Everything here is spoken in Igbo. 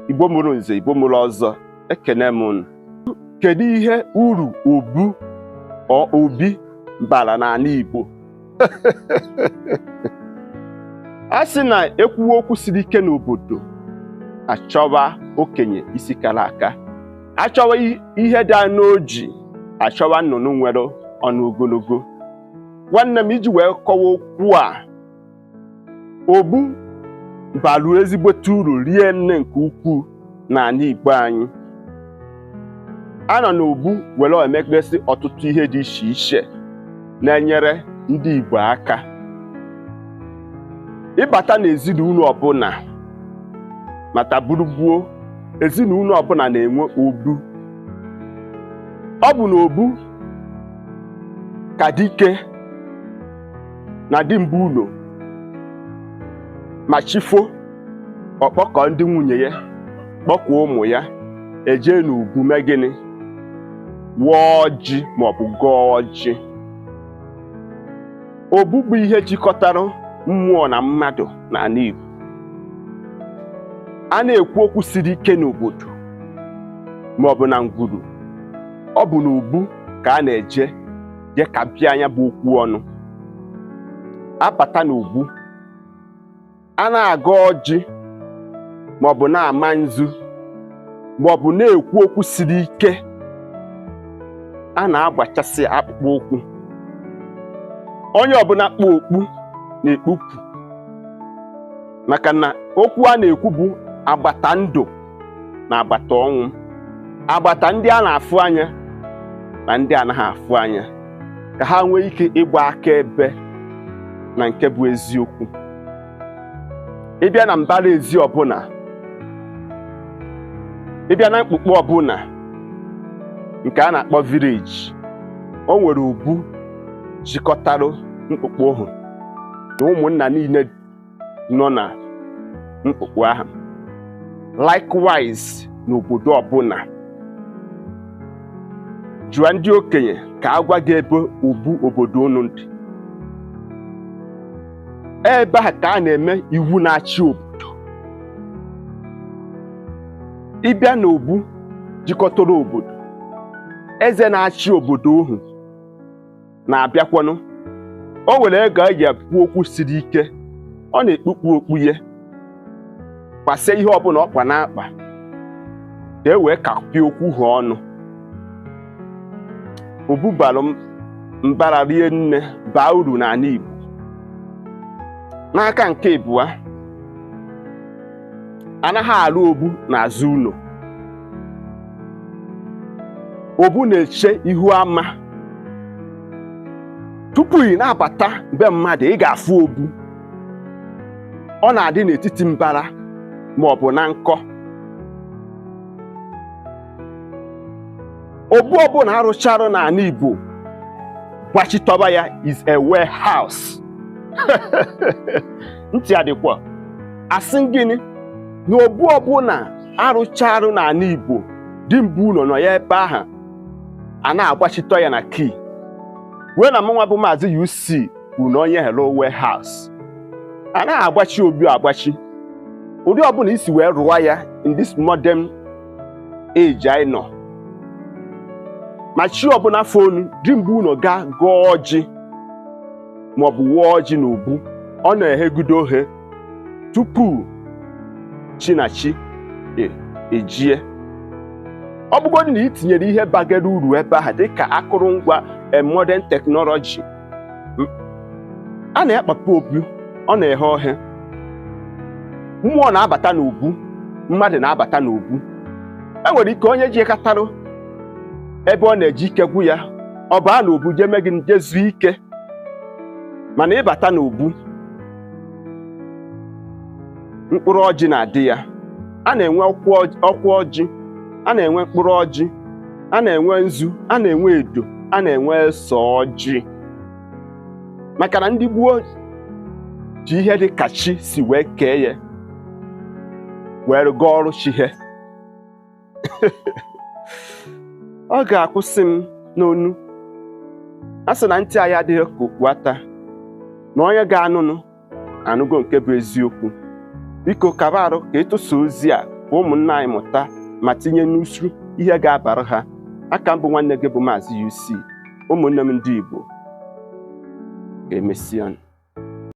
Igbo mụrụ nze, Igbo mụrụ ọzọ, ekene m unu. Kedu ihe uru obi bara n'ala Igbo? A sị na ekwuwe okwu siri ike n'obodo, achọwa okenye isi kara aka, achọwa ihe dị n'oji, achọwa nnụnụ nwere ọnụ ogologo. Nwanne m, iji wee kọwa okwu a, obu bara ezigbote uru rie nne nke ukwuu n'ala Igbo anyị. A nọ n'obu were emekpesị ọtụtụ ihe dị iche iche na-enyere ndị Igbo aka. Ịbata n'ezinụlọ ọbụla mata gburugburu ezinụlọ ọbụla na-enwe obu. Ọ bụ n'obu ka dike na dimgba ụlọ ma chifo ọkpọkọ ndị nwunye ya, kpọkọ ụmụ ya, eje n'ugwu mee gịnị? Wụọ ọjị maọbụ gọọ ọjị. Obu bụ ihe jikọtara mmụọ na mmadụ n'ala Igbo. A na-ekwu okwu siri ike n'obodo maọbụ na ngwuru, ọ bụ n'obu ka a na-eje kapịa anya bụ okwu ọnụ. Abata n'obu, a na-agọ ọjị maọbụ na-ama nzu maọbụ na-ekwu okwu siri ike, a na-agbachasị akpụkpọ okwu. Onye ọbụla kpụ okpu na-ekpupu, maka na okwu a na-ekwu bụ agbata ndụ na agbata ọnwụ, agbata ndị a na-afụ anya na ndị anaghị afụ anya, ka ha nwee ike ịgba akaebe na nke bụ eziokwu. Ịbịa na mbara ezi ọbụla, ịbịa na mkpukpe ọbụla nke a na-akpọ village, o nwere obu jikọtara mkpukpe ahụ na ụmụnna niile nọ na mkpukpe ahụ. Likewise, n'obodo ọbụla, jụọ ndị okenye ka a gwa gị ebe obu obodo unu dị. Ebe a ka a na-eme iwu na-achị obodo. Ịbịa n'obu jikọtara obodo, eze na-achị obodo ahụ na-abịakwanụ. O nwere ego eji ekwu okwu siri ike, ọ na-ekpukpu okpu ya, kpasịa ihe ọbụla ọkpa na-akpa, ka e wee kapịa okwu ha ọnụ. Obu bara mbara rie nne, baa uru n'ala Igbo. N'aka nke abụọ, anaghị arụ obu n'azụ ụlọ. Obu na-eche ihu ama. Tupu ị na-abata be mmadụ, ị ga-afụ obu. Ọ na-adị n'etiti mbara ma ọ bụ na nkọ. Obu ọbụla arụcharụ n'ala Igbo, gbachitọba ya is a warehouse. Ntị adịkwa asị gịnị? Na obu ọbụla arụcharụ n'ala Igbo, dimgba ụlọ nọ ya ebe ahụ, a na-agbachitọ ya na key. Wee na mụnwa bụ Maazị UC bụ na onye hello warehouse, a na-agbachi obi agbachi. Ụdị ọbụla isi wee rụwa ya in this modern age anyị nọ, ma chi ọbụla fonu dimgba ụlọ ga gọọ ọjị maọbụ wụọ ọjị n'obu, ọ na-eghegudo ohe tupu chi na chi ejie. Ọ bụgodị na itinyere ihe bagara uru ebe ahụ dịka akụrụngwa modern technology, a na-akpapụ obu, ọ na-eghe ohe. Mmụọ na-abata n'obu, mmadụ na-abata n'obu. E nwere ike onye ji katarụ ebe ọ na-eji ike gwụ ya, ọ baa n'obu jee mee gị jezu ike. Mana ịbata n'obu, mkpụrụ ọjị na-adị ya. A na-enwe ọkwụ ọjị, a na-enwe mkpụrụ ọjị, a na-enwe nzu, a na-enwe edo, a na-enwe sọ ọjị. Maka na ndị gboo ji ihe dị ka chi si wee kee ya, were gọọ ọrụ chi ha. Ọ ga-akwụsị m n'onu. A sị na ntị anyị adịghị ka okpu ata, na onye ga-anụnụ anụgo nke bụ eziokwu. Biko kaba arụ ka ịtụsa ozi a ka ụmụnna anyị mụta ma tinye n'usu ihe ga-abara ha. Aka mbụ nwanne gị bụ Maazị UC. Ụmụnne m ndị Igbo, ga-emesịa.